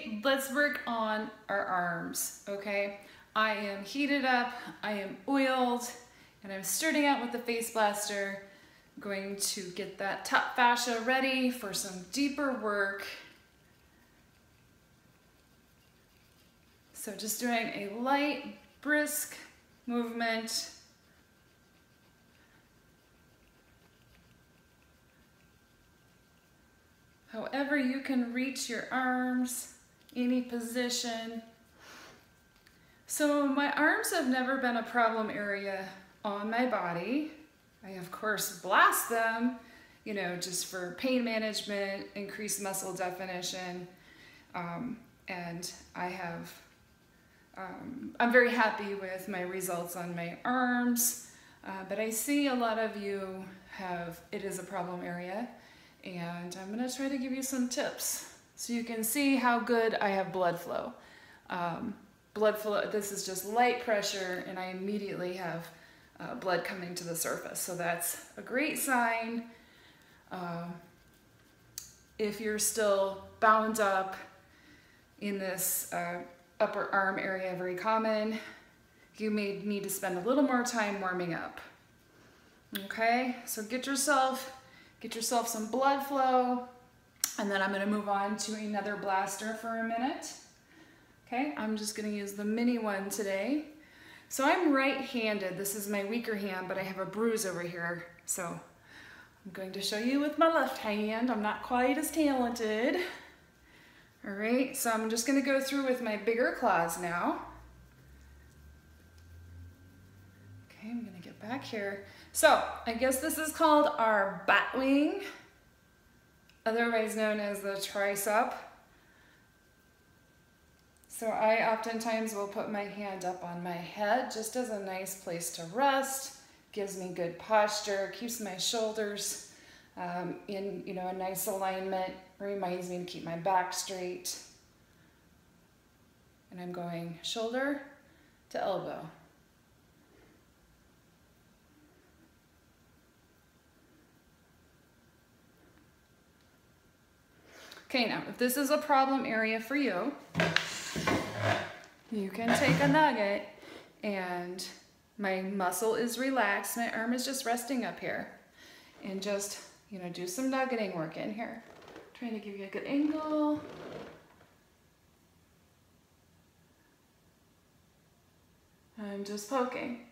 today let's work on our arms, okay? I am heated up, I am oiled, and I'm starting out with the FasciaBlaster. I'm going to get that top fascia ready for some deeper work. So just doing a light, brisk movement. However you can reach your arms, any position. So my arms have never been a problem area on my body. I of course blast them, you know, just for pain management, increased muscle definition, and I'm very happy with my results on my arms, but I see a lot of you it is a problem area. And I'm going to try to give you some tips so you can see how good I have blood flow. This is just light pressure and I immediately have blood coming to the surface. So that's a great sign. If you're still bound up in this upper arm area, very common, you may need to spend a little more time warming up. Okay, so get yourself some blood flow, and then I'm going to move on to another blaster for a minute. Okay, I'm just going to use the mini one today. So I'm right-handed. This is my weaker hand, but I have a bruise over here. So I'm going to show you with my left hand. I'm not quite as talented. All right, so I'm just going to go through with my bigger claws now. Okay, I'm going to get back here. So I guess this is called our bat wing, otherwise known as the tricep. So I oftentimes will put my hand up on my head just as a nice place to rest, gives me good posture, keeps my shoulders in a nice alignment, reminds me to keep my back straight. And I'm going shoulder to elbow. Okay, now if this is a problem area for you, you can take a nugget and my muscle is relaxed, my arm is just resting up here, and just, do some nuggeting work in here. Trying to give you a good angle. I'm just poking.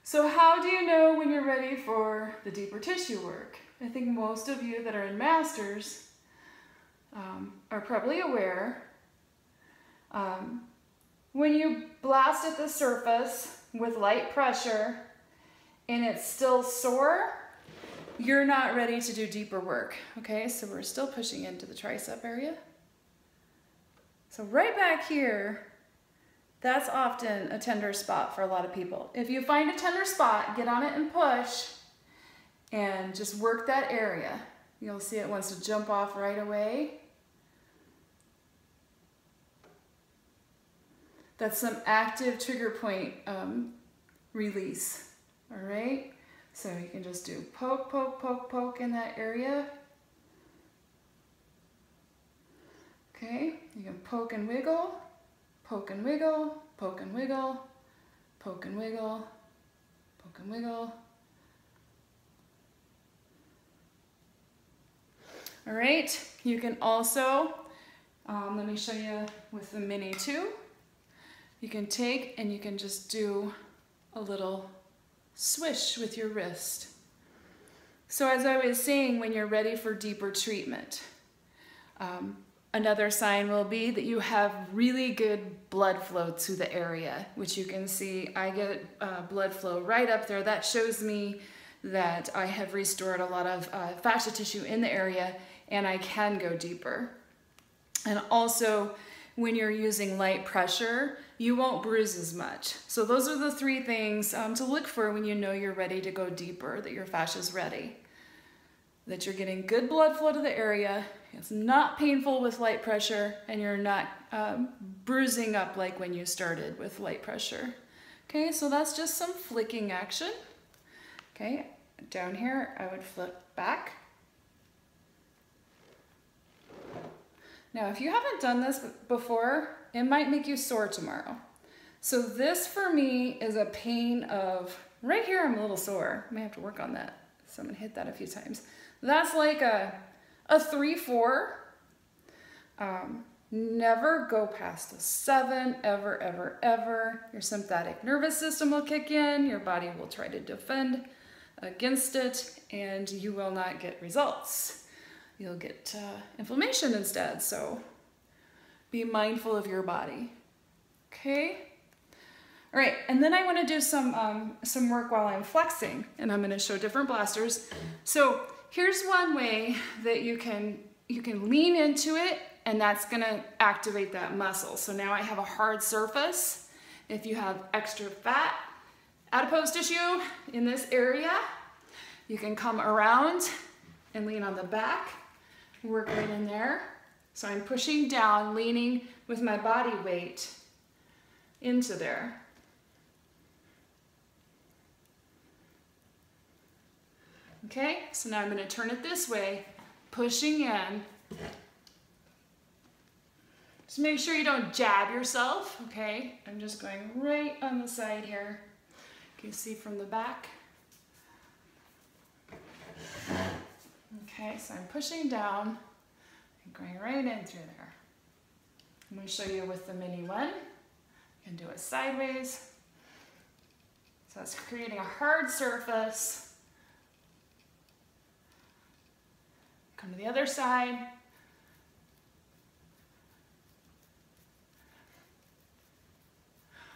So how do you know when you're ready for the deeper tissue work? I think most of you that are in masters are probably aware. When you blast at the surface with light pressure and it's still sore, you're not ready to do deeper work. Okay, so we're still pushing into the tricep area. So right back here, that's often a tender spot for a lot of people. If you find a tender spot, get on it and push and just work that area. You'll see it wants to jump off right away. That's some active trigger point release, all right? So you can just do poke, poke, poke, poke in that area. Okay, you can poke and wiggle, poke and wiggle, poke and wiggle, poke and wiggle, poke and wiggle. All right, you can also, let me show you with the mini too. You can take and you can just do a little swish with your wrist. So as I was saying, when you're ready for deeper treatment, another sign will be that you have really good blood flow to the area, which you can see I get blood flow right up there. That shows me that I have restored a lot of fascia tissue in the area and I can go deeper. And also, when you're using light pressure, you won't bruise as much. So those are the three things to look for when you know you're ready to go deeper, that your fascia is ready. That you're getting good blood flow to the area, it's not painful with light pressure, and you're not bruising up like when you started with light pressure. Okay, so that's just some flicking action. Okay, down here I would flip back. Now, if you haven't done this before, it might make you sore tomorrow. So this for me is a pain of, right here I'm a little sore. I may have to work on that. So I'm gonna hit that a few times. That's like a 3-4. Never go past a 7, ever, ever, ever. Your sympathetic nervous system will kick in, your body will try to defend against it, and you will not get results. You'll get inflammation instead, so be mindful of your body, okay? All right, and then I wanna do some work while I'm flexing, and I'm gonna show different blasters. So here's one way that you can lean into it, and that's gonna activate that muscle. So now I have a hard surface. If you have extra fat, adipose tissue in this area, you can come around and lean on the back, work right in there. So I'm pushing down, leaning with my body weight into there. Okay, so now I'm gonna turn it this way, pushing in. Just make sure you don't jab yourself, okay? I'm just going right on the side here. You can see from the back. Okay, so I'm pushing down and going right in through there. I'm going to show you with the mini one. You can do it sideways. So that's creating a hard surface. Come to the other side.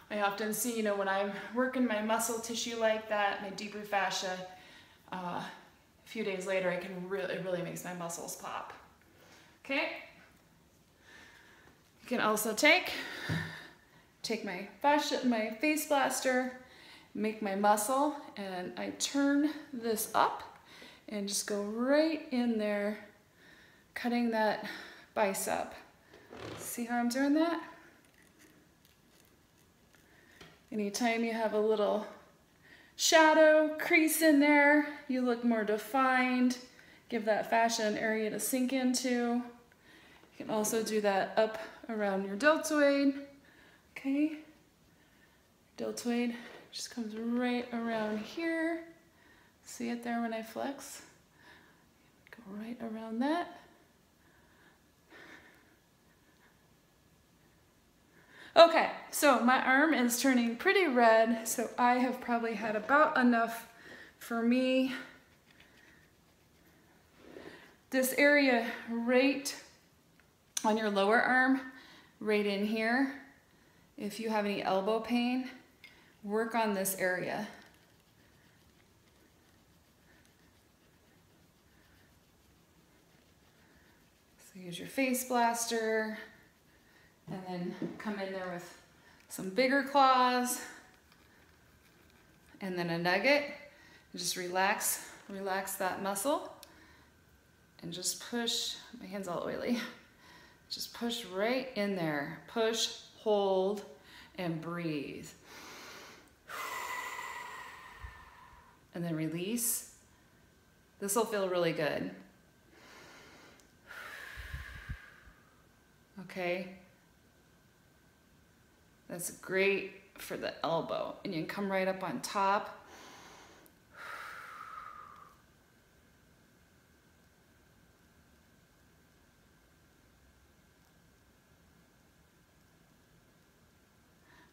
I often see, when I'm working my muscle tissue like that, my deeper fascia, a few days later, it really makes my muscles pop. Okay. You can also take my FasciaBlaster, make my muscle, and I turn this up and just go right in there, cutting that bicep. See how I'm doing that? Anytime you have a little shadow crease in there, you look more defined. Give that fascia an area to sink into. You can also do that up around your deltoid. Okay, deltoid just comes right around here. See it there when I flex? Go right around that. Okay, so my arm is turning pretty red, so I have probably had about enough for me. This area right on your lower arm, right in here, if you have any elbow pain, work on this area. So use your FasciaBlaster. And then come in there with some bigger claws and then a nugget. And just relax that muscle and just push, my hand's all oily. Just push right in there. Push, hold, and breathe. And then release. This will feel really good. Okay. That's great for the elbow. And you can come right up on top.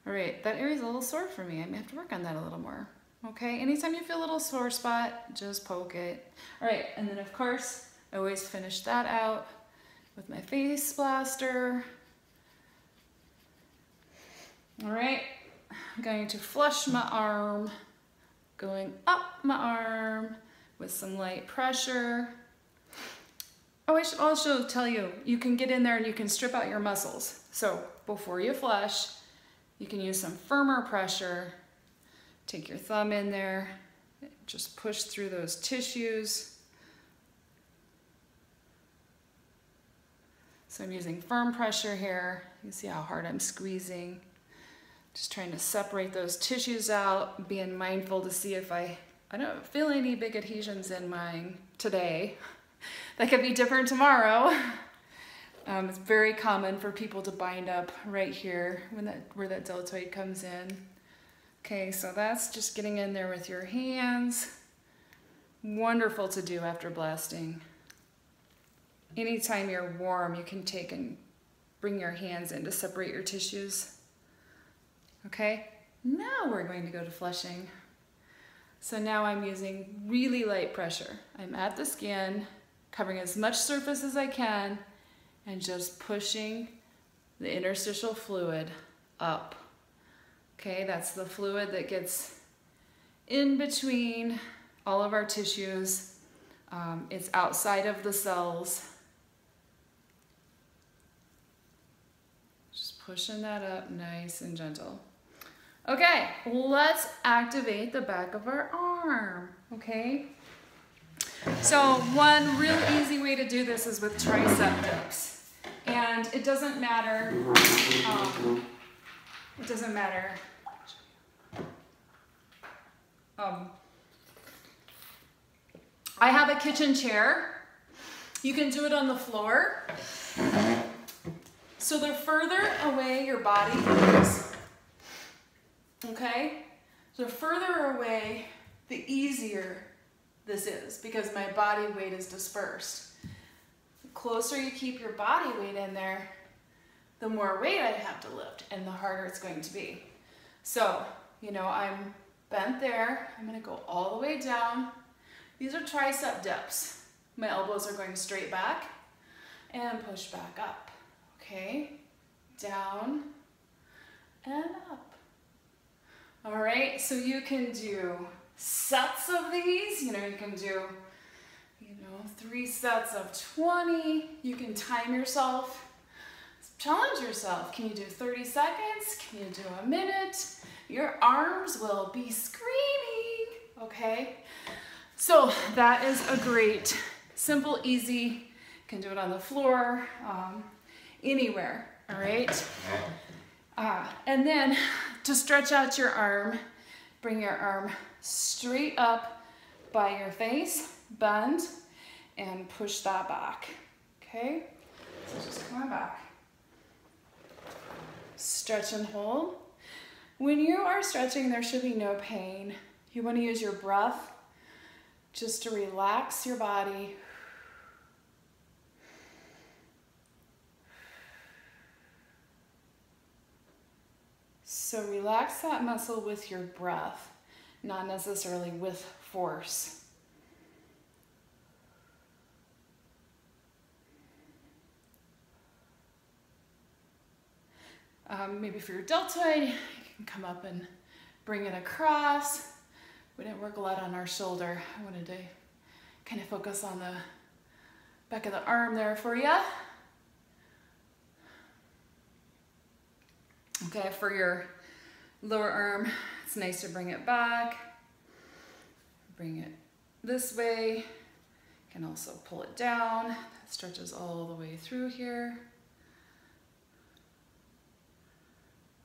All right, that area's a little sore for me. I may have to work on that a little more. Okay, anytime you feel a little sore spot, just poke it. All right, and then of course, I always finish that out with my FasciaBlaster. All right, I'm going to flush my arm, going up my arm with some light pressure. Oh, I should also tell you, you can get in there and you can strip out your muscles. So before you flush, you can use some firmer pressure. Take your thumb in there, just push through those tissues. So I'm using firm pressure here. You can see how hard I'm squeezing. Just trying to separate those tissues out, being mindful to see if I don't feel any big adhesions in mine today. That could be different tomorrow. It's very common for people to bind up right here where that deltoid comes in. Okay, so that's just getting in there with your hands. Wonderful to do after blasting. Anytime you're warm, you can take and bring your hands in to separate your tissues. Okay, now we're going to go to flushing. So now I'm using really light pressure. I'm at the skin, covering as much surface as I can, and just pushing the interstitial fluid up. Okay, that's the fluid that gets in between all of our tissues. It's outside of the cells. Just pushing that up nice and gentle. Okay, let's activate the back of our arm, okay? So one real easy way to do this is with tricep dips. And it doesn't matter, I have a kitchen chair. You can do it on the floor. So the further away your body is, okay? The further away, the easier this is because my body weight is dispersed. The closer you keep your body weight in there, the more weight I have to lift and the harder it's going to be. So, you know, I'm bent there. I'm gonna go all the way down. These are tricep dips. My elbows are going straight back and push back up. Okay, down and up. All right, so you can do sets of these. You know, you can do, 3 sets of 20. You can time yourself. Challenge yourself. Can you do 30 seconds? Can you do a minute? Your arms will be screaming, okay? So that is a great, simple, easy. You can do it on the floor, anywhere, all right? And then to stretch out your arm, bring your arm straight up by your face, bend, and push that back, okay? So just come back. Stretch and hold. When you are stretching, there should be no pain. You want to use your breath just to relax your body. So relax that muscle with your breath, not necessarily with force. Maybe for your deltoid, you can come up and bring it across. We didn't work a lot on our shoulder. I wanted to kind of focus on the back of the arm there for you. Okay, for your lower arm, it's nice to bring it back. Bring it this way. You can also pull it down. That stretches all the way through here.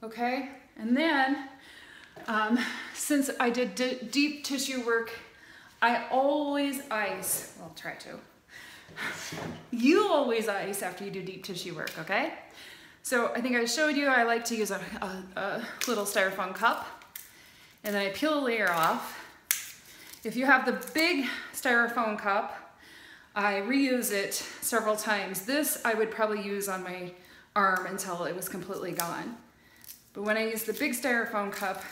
Okay, and then since I did deep tissue work, I always ice. Well, try to. You always ice after you do deep tissue work, okay? So I think I showed you I like to use a little styrofoam cup, and then I peel a layer off. If you have the big styrofoam cup, I reuse it several times. This I would probably use on my arm until it was completely gone. But when I use the big styrofoam cup,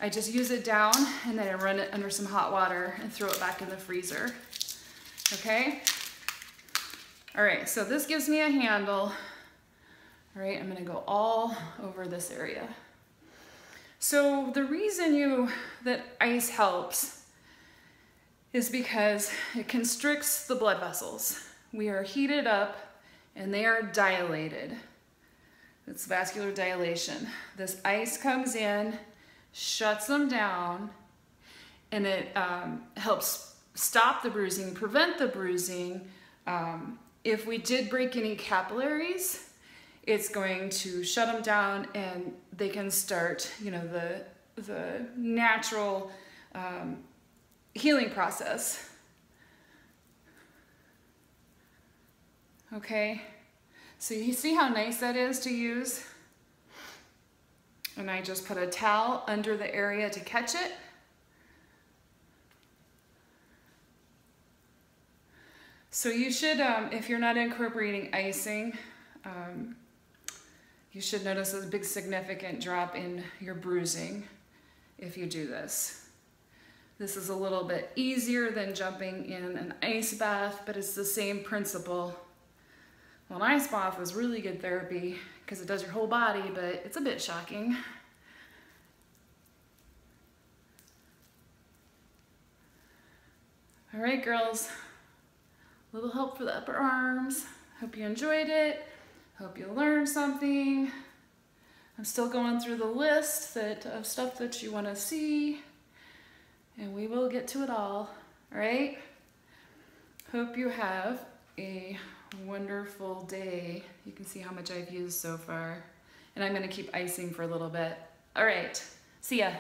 I just use it down and then I run it under some hot water and throw it back in the freezer. Okay? All right, so this gives me a handle. All right, I'm gonna go all over this area. So the reason that ice helps is because it constricts the blood vessels. We are heated up and they are dilated. It's vascular dilation. This ice comes in, shuts them down, and it helps stop the bruising, prevent the bruising. If we did break any capillaries, it's going to shut them down and they can start, the natural healing process. Okay? So you see how nice that is to use? And I just put a towel under the area to catch it. So you should, if you're not incorporating icing, you should notice a big significant drop in your bruising if you do this. This is a little bit easier than jumping in an ice bath, but it's the same principle. Well, an ice bath is really good therapy because it does your whole body, but it's a bit shocking. All right, girls. A little help for the upper arms. Hope you enjoyed it. Hope you learned something. I'm still going through the list of stuff that you want to see, and we will get to it all right? Hope you have a wonderful day. You can see how much I've used so far, and I'm going to keep icing for a little bit. All right, see ya.